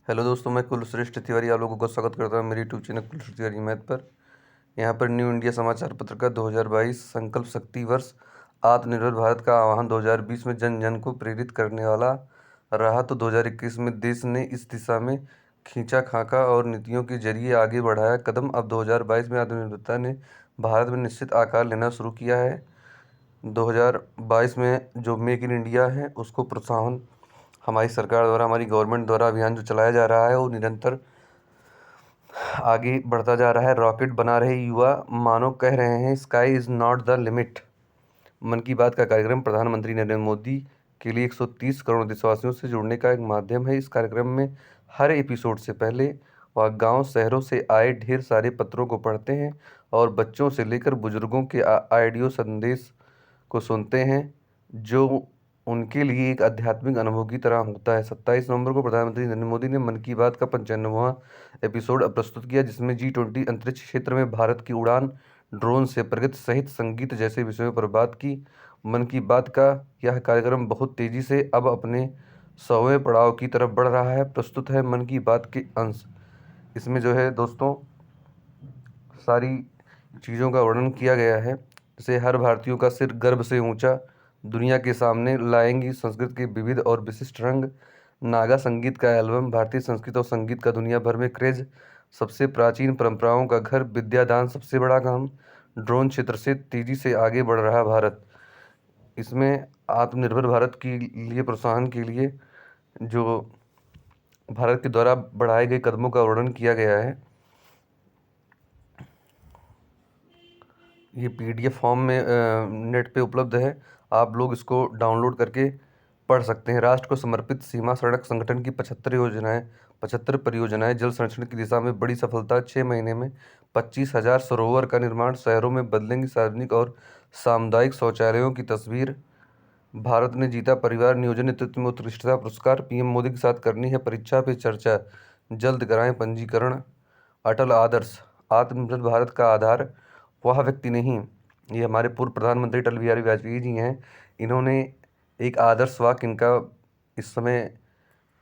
Hello दोस्तों, मैं कुलश्रेष्ठ तिवारी आप लोगों का स्वागत करता हूँ मेरी YouTube channel Kulshreshtha Tiwari math पर। यहाँ पर न्यू इंडिया समाचार पत्र का 2022 संकल्प शक्ति वर्ष आत्मनिर्भर भारत का आह्वान 2020 में जन जन को प्रेरित करने वाला रहा तो 2021 में देश ने इस दिशा में खींचा खाका और नीतियों के जरिए आगे बढ़ाया कदम। अब 2022 में आत्मनिर्भरता ने भारत में निश्चित आकार लेना शुरू किया है। 2022 में जो मेक इन इंडिया है उसको प्रोत्साहन हमारी सरकार द्वारा, हमारी गवर्नमेंट द्वारा अभियान जो चलाया जा रहा है वो निरंतर आगे बढ़ता जा रहा है। रॉकेट बना रहे युवा मानो कह रहे हैं sky is not the limit. मन की बात का कार्यक्रम प्रधानमंत्री नरेंद्र मोदी के लिए 130 करोड़ देशवासियों से जुड़ने का एक माध्यम है। इस कार्यक्रम में हर एपिसोड से पहले वह गांव शहरों से आए ढेर सारे पत्रों को पढ़ते हैं और बच्चों से लेकर बुजुर्गों के ऑडियो संदेश को सुनते हैं जो उनके लिए एक आध्यात्मिक अनुभव की तरह होता है। 27 नवंबर को प्रधानमंत्री नरेंद्र मोदी ने मन की बात का 95वां एपिसोड प्रस्तुत किया, जिसमें G20 अंतरिक्ष क्षेत्र में भारत की उड़ान, ड्रोन से प्रगति सहित संगीत जैसे विषयों पर बात की। मन की बात का यह कार्यक्रम बहुत तेजी से अब अपने 100वें पड़ाव की तरफ बढ़ रहा है। प्रस्तुत है मन की बात के अंश। इसमें जो है दोस्तों सारी चीज़ों का वर्णन किया गया है, जैसे हर भारतीयों का सिर गर्व से ऊंचा, दुनिया के सामने लाएंगी संस्कृत के विविध और विशिष्ट रंग, नागा संगीत का एल्बम, भारतीय संस्कृत और संगीत का दुनिया भर में क्रेज, सबसे प्राचीन परंपराओं का घर, विद्यादान सबसे बड़ा काम, ड्रोन क्षेत्र से तेजी से आगे बढ़ रहा भारत। इसमें आत्मनिर्भर भारत के लिए प्रोत्साहन के लिए जो भारत के द्वारा बढ़ाए गए कदमों का वर्णन किया गया है। ये PDF फॉर्म में नेट पे उपलब्ध है, आप लोग इसको डाउनलोड करके पढ़ सकते हैं। राष्ट्र को समर्पित सीमा सड़क संगठन की 75 परियोजनाएं जल संरक्षण की दिशा में बड़ी सफलता। 6 महीने में 25,000 सरोवर का निर्माण, शहरों में बदलेंगी सार्वजनिक और सामुदायिक शौचालयों की तस्वीर। भारत ने जीता परिवार नियोजन नेतृत्व में उत्कृष्टता पुरस्कार। PM मोदी के साथ करनी है परीक्षा पे चर्चा, जल्द कराएं पंजीकरण। अटल आदर्श, आत्मनिर्भर भारत का आधार वह व्यक्ति नहीं, ये हमारे पूर्व प्रधानमंत्री अटल बिहारी वाजपेयी जी हैं। इन्होंने एक आदर्श वाक्य, इनका इस समय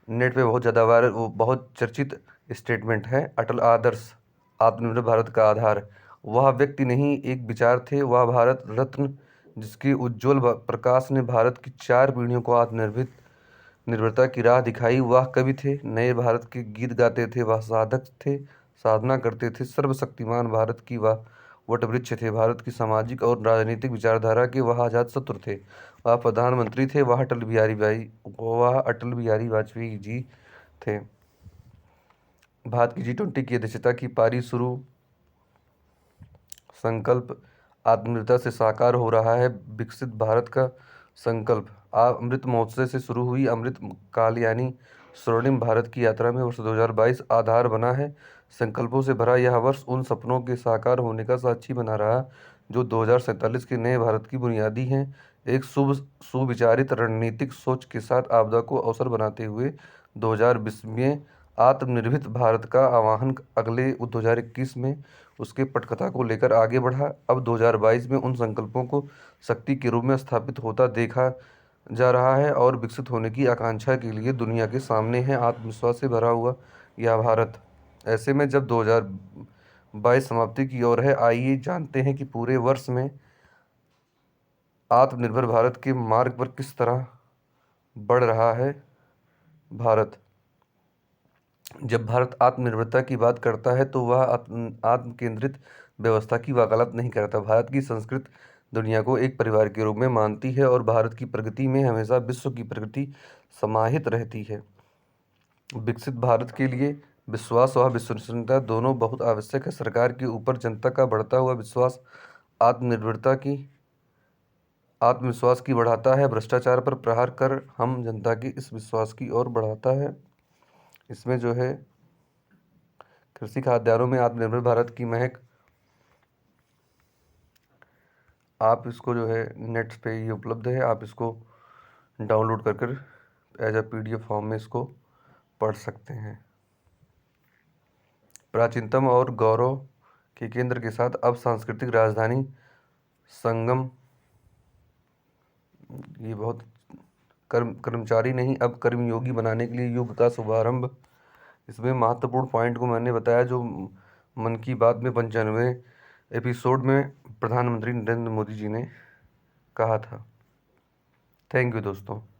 नेट पे बहुत ज़्यादा वायरल, वो बहुत चर्चित स्टेटमेंट है, अटल आदर्श आत्मनिर्भर भारत का आधार। वह व्यक्ति नहीं एक विचार थे, वह भारत रत्न जिसके उज्जवल प्रकाश ने भारत की 4 पीढ़ियों को आत्मनिर्भर निर्भरता की राह दिखाई। वह कवि थे, नए भारत के गीत गाते थे, वह साधक थे, साधना करते थे, सर्वशक्तिमान भारत की वह वटवृक्ष थे, भारत की सामाजिक और राजनीतिक विचारधारा के वह आजाद शत्रु थे। वह प्रधानमंत्री थे, वह अटल बिहारी वाजपेयी जी थे। भारत की G20 की अध्यक्षता की पारी शुरू। संकल्प आत्मनिर्भरता से साकार हो रहा है विकसित भारत का संकल्प। अमृत महोत्सव से शुरू हुई अमृत काल यानी स्वर्णिम भारत की यात्रा में वर्ष 2022 आधार बना है। संकल्पों से भरा यह वर्ष उन सपनों के साकार होने का साक्षी बना रहा जो 2047 के नए भारत की बुनियादी हैं। एक सुविचारित रणनीतिक सोच के साथ आपदा को अवसर बनाते हुए 2020 में आत्मनिर्भर भारत का आह्वान अगले 2021 में उसके पटकथा को लेकर आगे बढ़ा। अब 2022 में उन संकल्पों को शक्ति के रूप में स्थापित होता देखा जा रहा है और विकसित होने की आकांक्षा के लिए दुनिया के सामने है आत्मविश्वास से भरा हुआ यह भारत। ऐसे में जब 2022 समाप्ति की ओर है, आइए जानते हैं कि पूरे वर्ष में आत्मनिर्भर भारत के मार्ग पर किस तरह बढ़ रहा है भारत। जब भारत आत्मनिर्भरता की बात करता है तो वह आत्म केंद्रित व्यवस्था की वकालत नहीं करता। भारत की संस्कृति दुनिया को एक परिवार के रूप में मानती है और भारत की प्रगति में हमेशा विश्व की प्रगति समाहित रहती है। विकसित भारत के लिए विश्वास और विश्वसनीयता दोनों बहुत आवश्यक है। सरकार के ऊपर जनता का बढ़ता हुआ विश्वास आत्मविश्वास की बढ़ाता है। भ्रष्टाचार पर प्रहार कर हम जनता की इस विश्वास की ओर बढ़ाता है। इसमें जो है कृषि खाद्यान्नों में आत्मनिर्भर भारत की महक, आप इसको जो है नेट पे ये उपलब्ध है, आप इसको डाउनलोड कर एज PDF फॉर्म में इसको पढ़ सकते हैं। प्राचीनतम और गौरव के केंद्र के साथ अब सांस्कृतिक राजधानी संगम, ये बहुत कर्मचारी नहीं अब कर्मयोगी बनाने के लिए युग का शुभारंभ। इसमें महत्वपूर्ण पॉइंट को मैंने बताया जो मन की बात में 95वें एपिसोड में प्रधानमंत्री नरेंद्र मोदी जी ने कहा था। थैंक यू दोस्तों।